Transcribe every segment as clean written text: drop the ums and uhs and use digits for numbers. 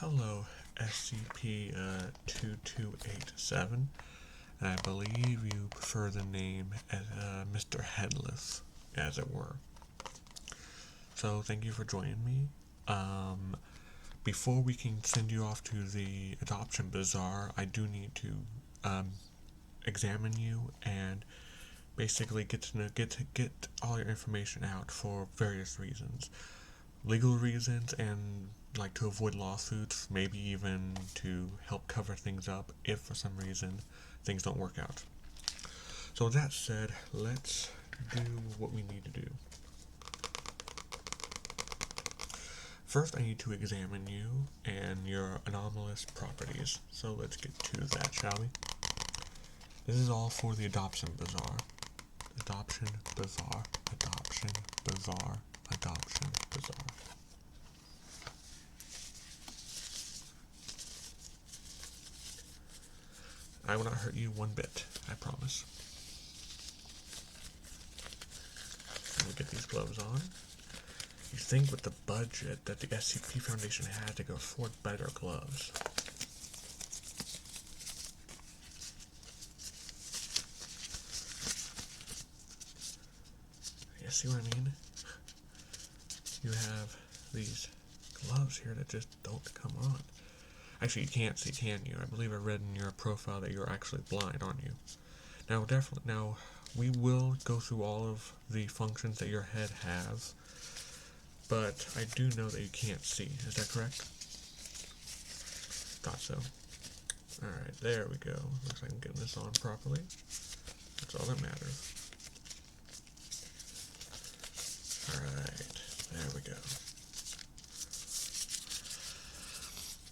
Hello, SCP-2287, and I believe you prefer the name as Mr. Headless, as it were. So thank you for joining me. Before we can send you off to the adoption bazaar, I do need to examine you and basically get all your information out for various reasons. Legal reasons and like to avoid lawsuits, maybe even to help cover things up if for some reason things don't work out. So with that said, let's do what we need to do. First, I need to examine you and your anomalous properties. So let's get to that, shall we? This is all for the adoption bazaar. Adoption bazaar, adoption bazaar, adoption bazaar. I will not hurt you one bit, I promise. Let me get these gloves on. You think with the budget that the SCP Foundation had, they could afford better gloves. You see what I mean? You have these gloves here that just don't come on. Actually, you can't see, can you? I believe I read in your profile that you're actually blind, aren't you? Now, we will go through all of the functions that your head has, but I do know that you can't see. Is that correct? Thought so. Alright, there we go. Looks like I'm getting this on properly. That's all that matters. Alright, there we go.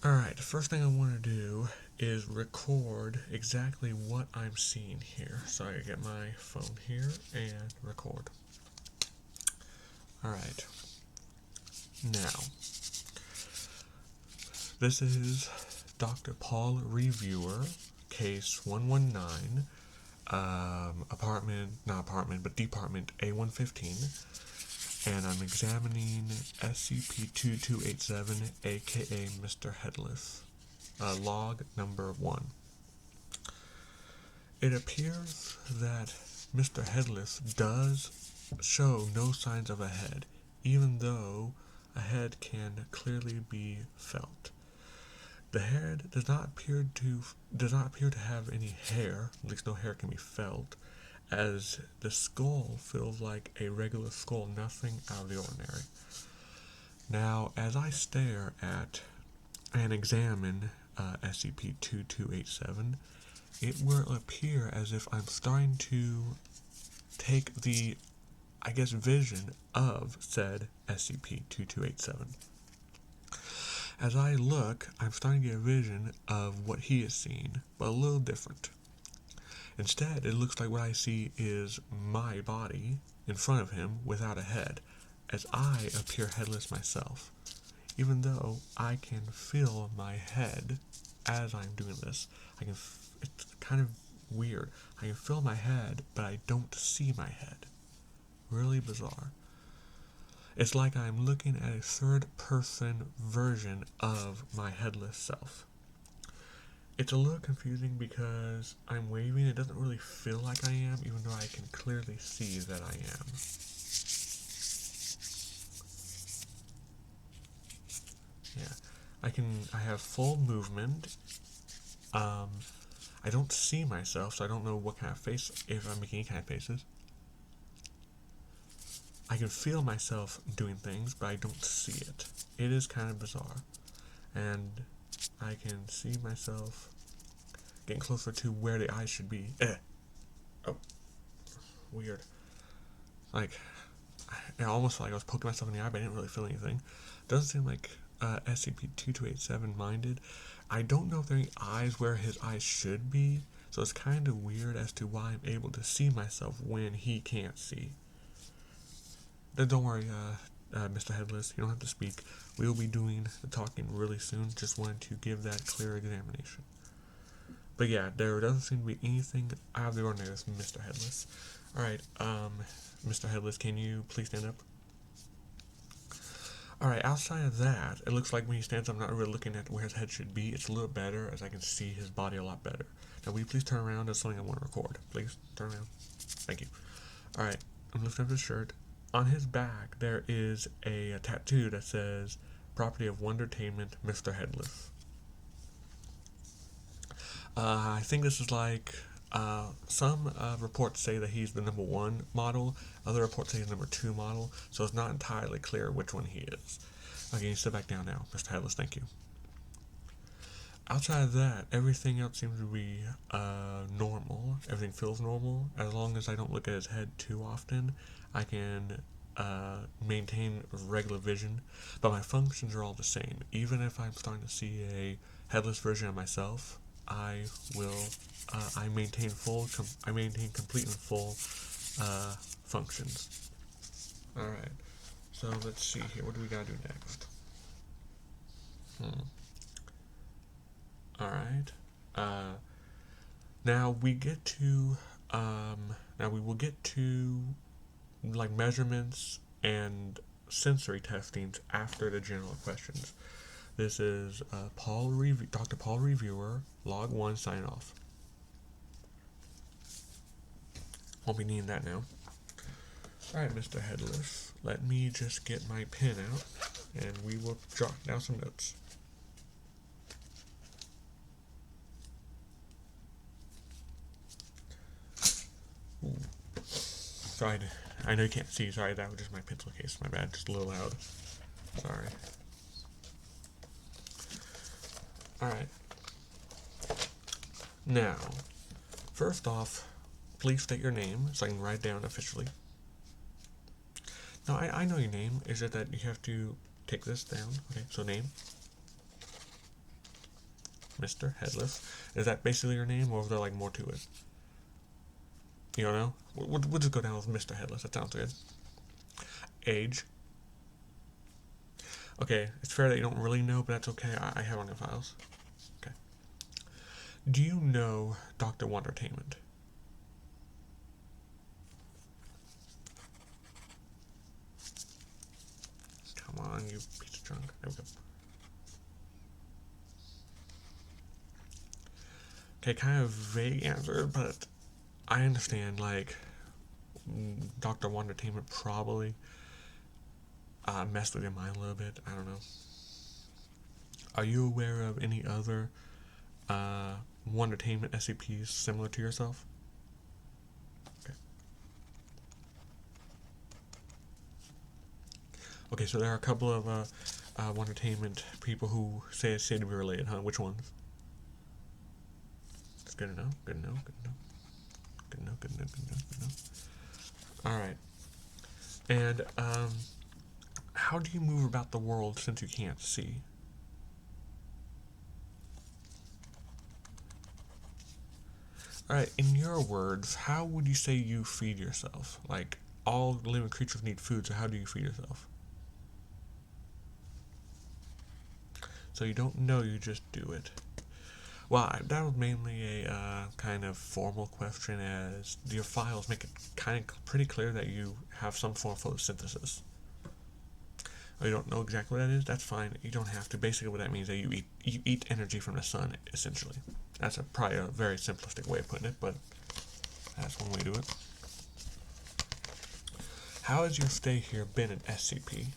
Alright, the first thing I want to do is record exactly what I'm seeing here. So I get my phone here and record. Alright. Now, this is Dr. Paul Reviewer, case 119, Department A115. And I'm examining SCP-2287, AKA Mr.Headless, log number 1. It appears that Mr. Headless does show no signs of a head, even though a head can clearly be felt. The head does not appear to have any hair, at least no hair can be felt, as the skull feels like a regular skull, nothing out of the ordinary. Now, as I stare at and examine SCP-2287, it will appear as if I'm starting to take the, vision of said SCP-2287. As I look, I'm starting to get a vision of what he is seeing, but a little different. Instead, it looks like what I see is my body in front of him without a head, as I appear headless myself, even though I can feel my head as I'm doing this. It's kind of weird. I can feel my head, but I don't see my head. Really bizarre. It's like I'm looking at a third-person version of my headless self. It's a little confusing because I'm waving. It doesn't really feel like I am, even though I can clearly see that I am. Yeah, I have full movement. I don't see myself, so I don't know what kind of face, if I'm making any kind of faces. I can feel myself doing things, but I don't see it. It is kind of bizarre. And I can see myself getting closer to where the eyes should be. Oh. Weird. Like, I almost felt like I was poking myself in the eye, but I didn't really feel anything. Doesn't seem like SCP-2287 minded. I don't know if there are any eyes where his eyes should be, so it's kind of weird as to why I'm able to see myself when he can't see. Then don't worry, Mr. Headless, you don't have to speak. We will be doing the talking really soon. Just wanted to give that clear examination. But yeah, there doesn't seem to be anything out of the ordinary with Mr. Headless. Alright, Mr. Headless, can you please stand up? Alright, outside of that, it looks like when he stands up, I'm not really looking at where his head should be. It's a little better, as I can see his body a lot better. Now, will you please turn around? That's something I want to record. Please, turn around. Thank you. Alright, I'm lifting up his shirt. On his back, there is a tattoo that says, Property of Wondertainment, Mr. Headless. I think this is like, some reports say that he's the #1 model, other reports say he's #2 model, so it's not entirely clear which one he is. Okay, you sit back down now, Mr. Headless, thank you. Outside of that, everything else seems to be normal. Everything feels normal. As long as I don't look at his head too often, I can maintain regular vision, but my functions are all the same. Even if I'm starting to see a headless version of myself, I maintain complete and full functions. Alright, so let's see here. What do we gotta do next? Alright. Now we will get to like measurements and sensory testings after the general questions. This is Dr. Paul Reviewer, log 1, sign off. Won't be needing that now. Alright, Mr. Headless, let me just get my pen out and we will jot down some notes. Ooh. Sorry, I know you can't see. Sorry, that was just my pencil case. My bad, just a little loud. Sorry. Alright. Now, first off, please state your name so I can write it down officially. Now, I know your name. Is it that you have to take this down? Okay, so name. Mr. Headless. Is that basically your name, or is there like more to it? You don't know? We'll just go down with Mr. Headless. That sounds good. Age. Okay, it's fair that you don't really know, but that's okay. I have on your files. Okay. Do you know Dr. Wondertainment? Come on, you piece of junk. There we go. Okay, kind of vague answer, but I understand, like, Dr. Wondertainment probably messed with your mind a little bit. I don't know. Are you aware of any other Wondertainment SCPs similar to yourself? Okay. Okay, so there are a couple of Wondertainment people who say to be related, huh? Which ones? It's good to know. Good to know. Good to know. Good to know. Good to know. Good to know. Good to know. All right. And how do you move about the world since you can't see? Alright, in your words, how would you say you feed yourself? Like, all living creatures need food, so how do you feed yourself? So you don't know, you just do it. Well, that was mainly a kind of formal question, as your files make it kind of pretty clear that you have some form of photosynthesis. Oh, you don't know exactly what that is? That's fine. You don't have to. Basically, what that means is that you eat energy from the sun, essentially. That's probably a very simplistic way of putting it, but that's one way to do it. How has your stay here been in SCP?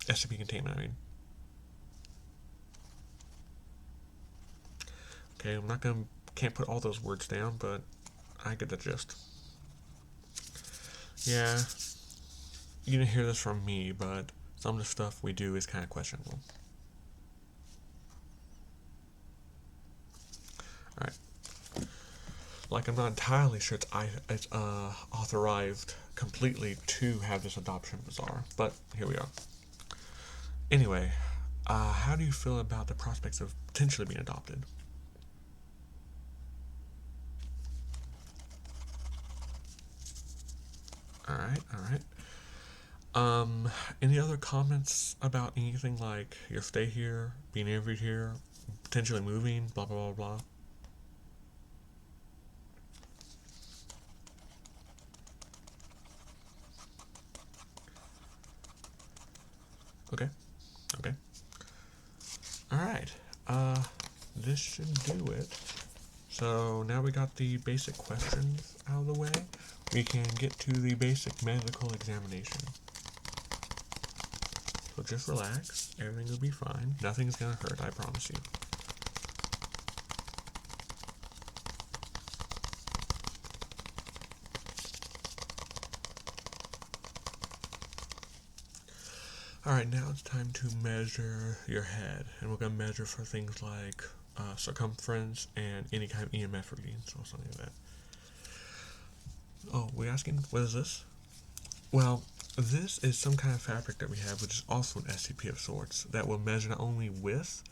SCP containment, I mean. Okay, can't put all those words down, but I get the gist. Yeah, you didn't hear this from me, but some of the stuff we do is kind of questionable. Alright. Like, I'm not entirely sure it's authorized completely to have this adoption bazaar, but here we are. Anyway, how do you feel about the prospects of potentially being adopted? Alright. Any other comments about anything like your stay here, being interviewed here, potentially moving, blah blah blah blah? Okay. Okay. Alright. This should do it. So now we got the basic questions out of the way. We can get to the basic medical examination. So just relax. Everything will be fine. Nothing's gonna hurt, I promise you. Alright, now it's time to measure your head. And we're going to measure for things like circumference and any kind of EMF readings or something like that. Oh, we're asking, what is this? Well, this is some kind of fabric that we have, which is also an SCP of sorts, that will measure not only width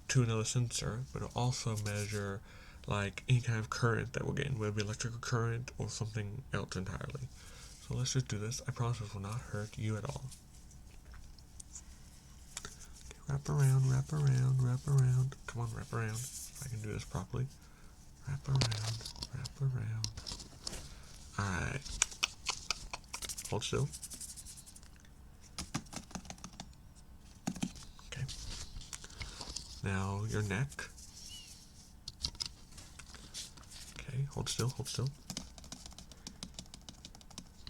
to another sensor, but it'll also measure like any kind of current that we're getting, whether it be electrical current or something else entirely. So let's just do this. I promise this will not hurt you at all. Wrap around, wrap around, wrap around. Come on, wrap around. If I can do this properly. Wrap around, wrap around. Alright. Hold still. Okay. Now your neck. Okay, hold still, hold still.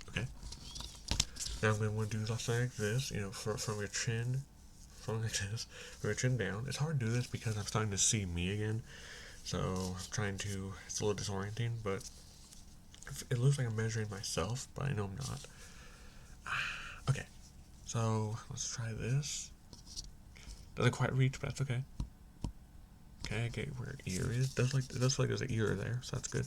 Okay. Now I'm going to want to do something like this, you know, from your chin. Something like this. From your chin down. It's hard to do this because I'm starting to see me again. So I'm trying to, it's a little disorienting, but it looks like I'm measuring myself, but I know I'm not. Okay, so let's try this. Doesn't quite reach, but that's okay. Okay, I get where ear is. It does look like there's an ear there, so that's good.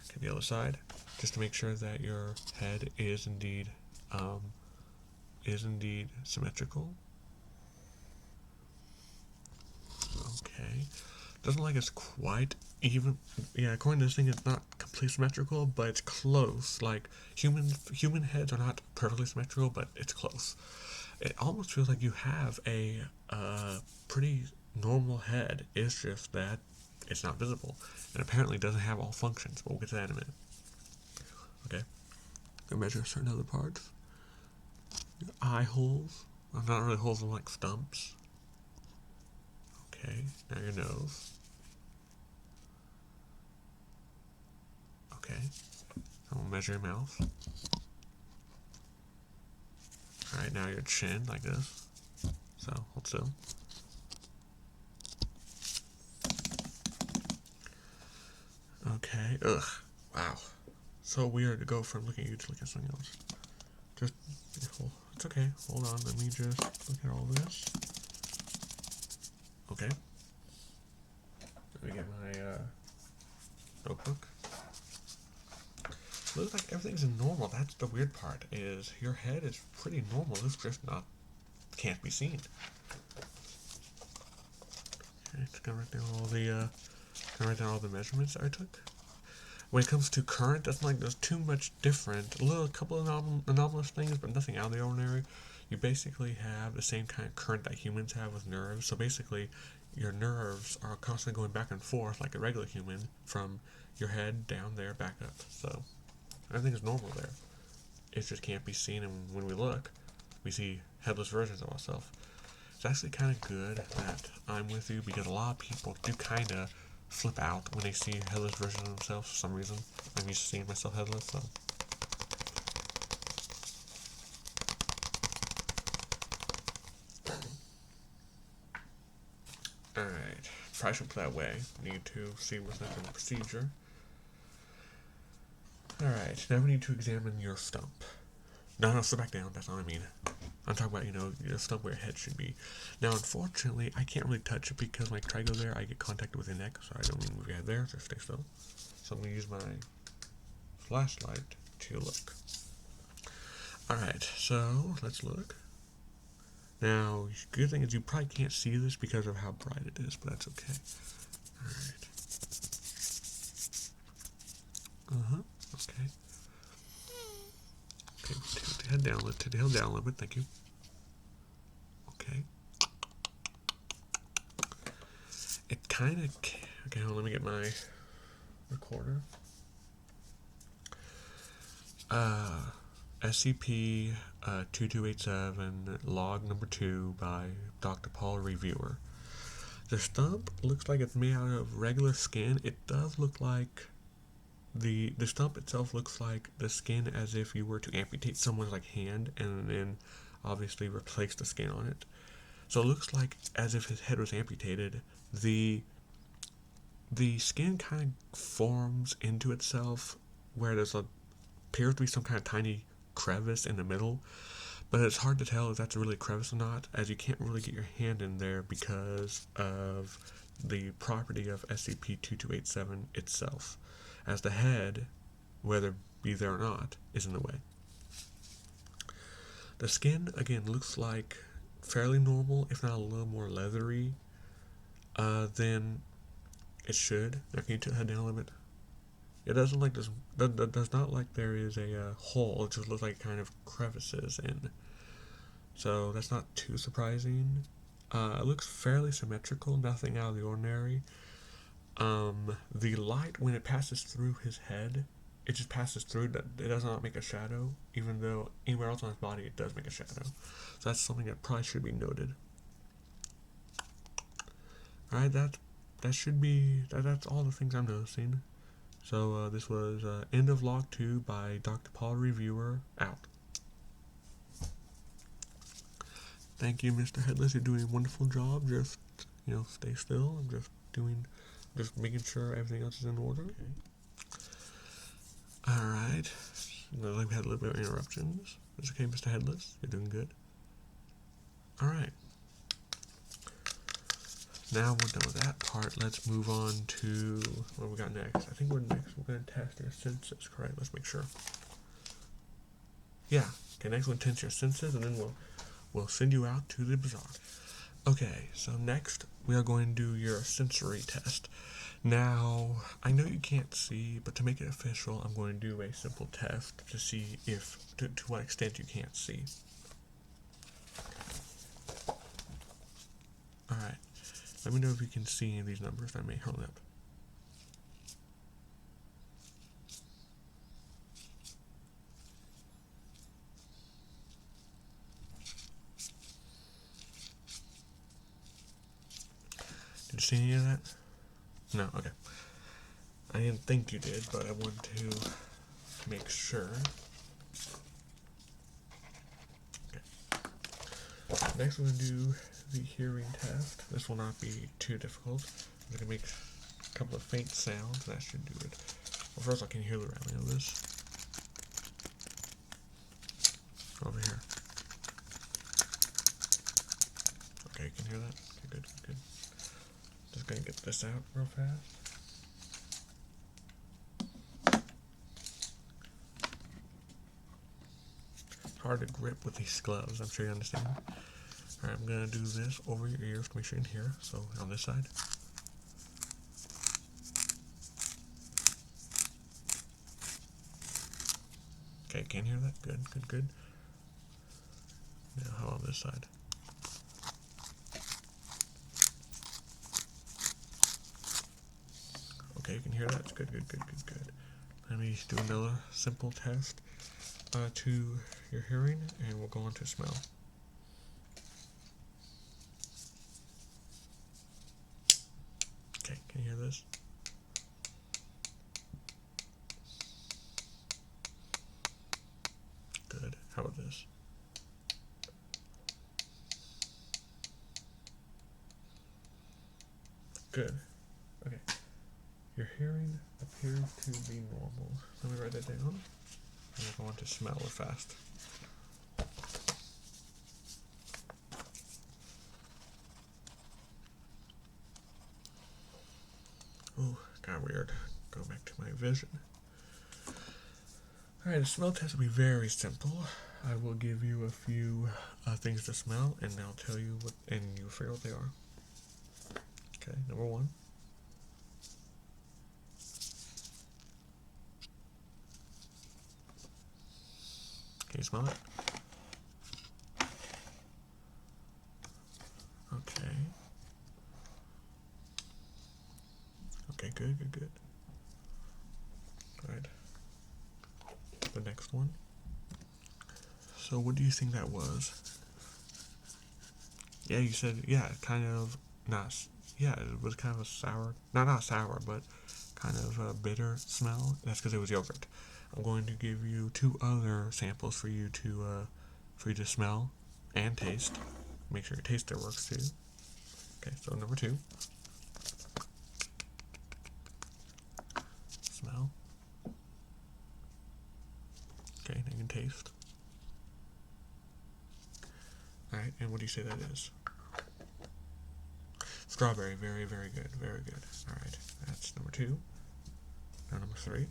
Okay, the other side, just to make sure that your head is indeed symmetrical. Okay, doesn't look like it's quite even. Yeah, according to this thing, it's not completely symmetrical, but it's close. Like human heads are not perfectly symmetrical, but it's close. It almost feels like you have a pretty normal head. It's just that it's not visible, and apparently doesn't have all functions. But we'll get to that in a minute. Okay, gonna measure certain other parts. Your eye holes. Well, not really holes, like stumps. Okay, now your nose. Okay, I'm gonna measure your mouth. Alright, now your chin, like this. So, hold still. Okay, ugh, wow. So weird to go from looking at you to looking at something else. Just, it's okay, hold on, let me just look at all this. Okay. Let me get my notebook. Looks like everything's normal. That's the weird part, is your head is pretty normal. It's just not, can't be seen. Okay, just gonna write down all the measurements I took. When it comes to current, that's like there's too much different. A couple of anomalous things, but nothing out of the ordinary. You basically have the same kind of current that humans have with nerves. So basically, your nerves are constantly going back and forth like a regular human from your head down there, back up. So everything is normal there. It just can't be seen, and when we look, we see headless versions of ourselves. It's actually kind of good that I'm with you, because a lot of people do kind of flip out when they see headless versions of themselves for some reason. I'm used to seeing myself headless, so. Alright, probably should put that away. Need to see what's next in the procedure. Alright, now we need to examine your stump. No, sit back down, that's not what I mean. I'm talking about, you know, your stump where your head should be. Now, unfortunately, I can't really touch it because when I try to go there, I get contacted with your neck, so I don't need to move your head there, just stay still. So I'm going to use my flashlight to look. Alright, so let's look. Now, good thing is you probably can't see this because of how bright it is, but that's okay. Alright. Okay. Okay, tilt the head down a little bit, thank you. Okay. It kind of, okay, hold on, let me get my recorder. SCP 2287, log number 2 by Dr. Paul Reviewer. The stump looks like it's made out of regular skin. It does look like the stump itself looks like the skin as if you were to amputate someone's like hand and then obviously replace the skin on it. So it looks like as if his head was amputated. The skin kind of forms into itself where appears to be some kind of tiny crevice in the middle, but it's hard to tell if that's really a crevice or not, as you can't really get your hand in there because of the property of SCP-2287 itself, as the head, whether it be there or not, is in the way. The skin, again, looks like fairly normal, if not a little more leathery than it should. Now, can you tilt the head down a little bit? It doesn't like this. Does not like there is a hole. It just looks like kind of crevices in. So that's not too surprising. It looks fairly symmetrical. Nothing out of the ordinary. The light, when it passes through his head, it just passes through. It does not make a shadow, even though anywhere else on his body it does make a shadow. So that's something that probably should be noted. All right, that should be that's all the things I'm noticing. So this was End of Log 2 by Dr. Paul Reviewer, out. Thank you, Mr. Headless. You're doing a wonderful job. Just, stay still. I'm just making sure everything else is in order. Okay. Alright. We had a little bit of interruptions. It's okay, Mr. Headless. You're doing good. Alright. Now we're done with that part. Let's move on to what we got next. I think we're going to test your senses, correct? Let's make sure. Yeah. Okay, next we'll test your senses, and then we'll send you out to the bazaar. Okay, so next we are going to do your sensory test. Now, I know you can't see, but to make it official, I'm going to do a simple test to see to what extent you can't see. Alright. Let me know if you can see any of these numbers. I may hold up. Did you see any of that? No? Okay. I didn't think you did, but I want to make sure. Okay. Next we're going to do the hearing test. This will not be too difficult. I'm going to make a couple of faint sounds. That should do it. Well, first I can hear the rattling of this. Over here. Okay, you can hear that? Okay, good, good. Just going to get this out real fast. Hard to grip with these gloves, I'm sure you understand. Alright, I'm going to do this over your ears to make sure you can hear. So, on this side. Okay, can you hear that? Good, good, good. Now, how on this side? Okay, you can hear that? Good, good, good, good, good. Let me do another simple test to your hearing, and we'll go on to smell. Okay, can you hear this? Good. How about this? Good. Okay. Your hearing appears to be normal. Let me write that down. And we'll go on to smell real fast. Oh, got weird. Go back to my vision. Alright, the smell test will be very simple. I will give you a few things to smell, and I'll tell you what, and you'll figure out what they are. Okay, number one. Can you smell it? Okay. Okay, good, good, good. Alright. The next one. So what do you think that was? Yeah, you said, yeah, kind of not, yeah, it was kind of a sour, not sour, but kind of a bitter smell. That's because it was yogurt. I'm going to give you 2 other samples for you to smell and taste. Make sure your taster works too. Okay, so number 2. Smell. Okay, now you can taste. Alright, and what do you say that is? Strawberry, very, very good, very good. Alright, that's number 2. Now number 3.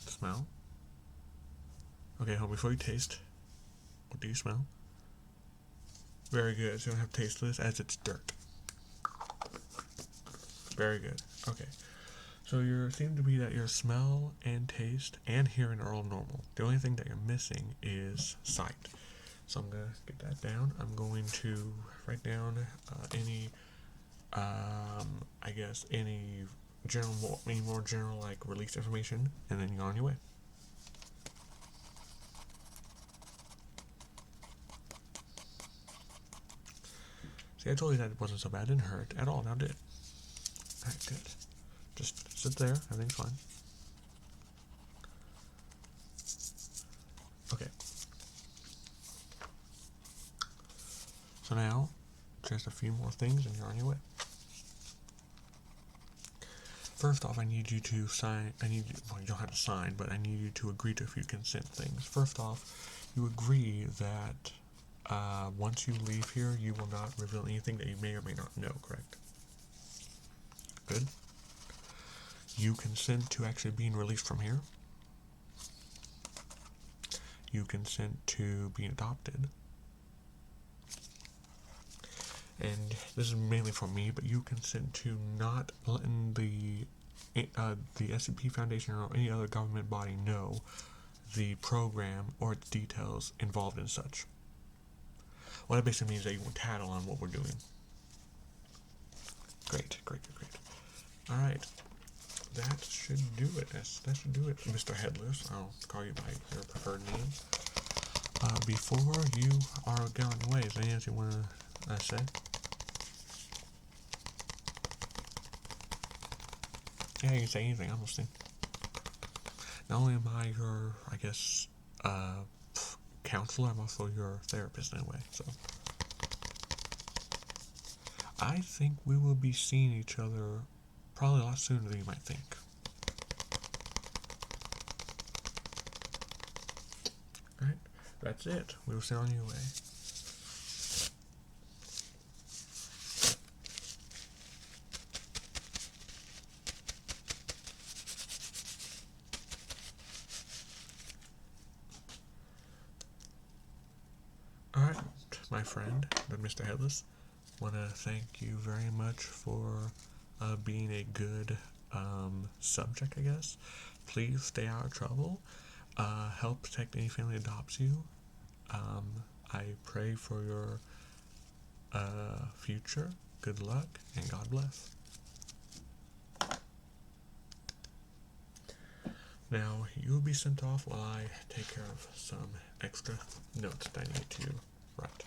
Smell. Okay, hold on, before you taste, what do you smell? Very good, so you don't have to taste this as it's dirt. Very good, okay. So you seem to be that your smell and taste and hearing are all normal. The only thing that you're missing is sight. So I'm gonna get that down. I'm going to write down any more general like release information, and then you're on your way. See, I told you that it wasn't so bad. It didn't hurt at all. Now did it? Alright, good. Just sit there. Everything's fine. Okay. So now, just a few more things, and you're on your way. First off, I need you to sign. Well, you don't have to sign, but I need you to agree to a few consent things. First off, you agree that once you leave here, you will not reveal anything that you may or may not know, correct? Good. You consent to actually being released from here. You consent to being adopted. And this is mainly for me, but you consent to not letting the SCP Foundation or any other government body know the program or its details involved in such. Well, that basically means that you won't tattle on what we're doing. Great, great, great. Alright. That should do it. That should do it, Mr. Headless. I'll call you by your preferred name. Before you are going away, is there anything you want to say? Yeah, you can say anything. I'm listening. Not only am I your, I guess, counselor, I'm also your therapist in a way, so. I think we will be seeing each other probably a lot sooner than you might think. Alright, that's it. We will send on your way. Alright, my friend, Mr. Headless, want to thank you very much for being a good subject, I guess. Please stay out of trouble. Help protect any family that adopts you. I pray for your future. Good luck, and God bless. Now, you will be sent off while I take care of some extra notes that I need to write.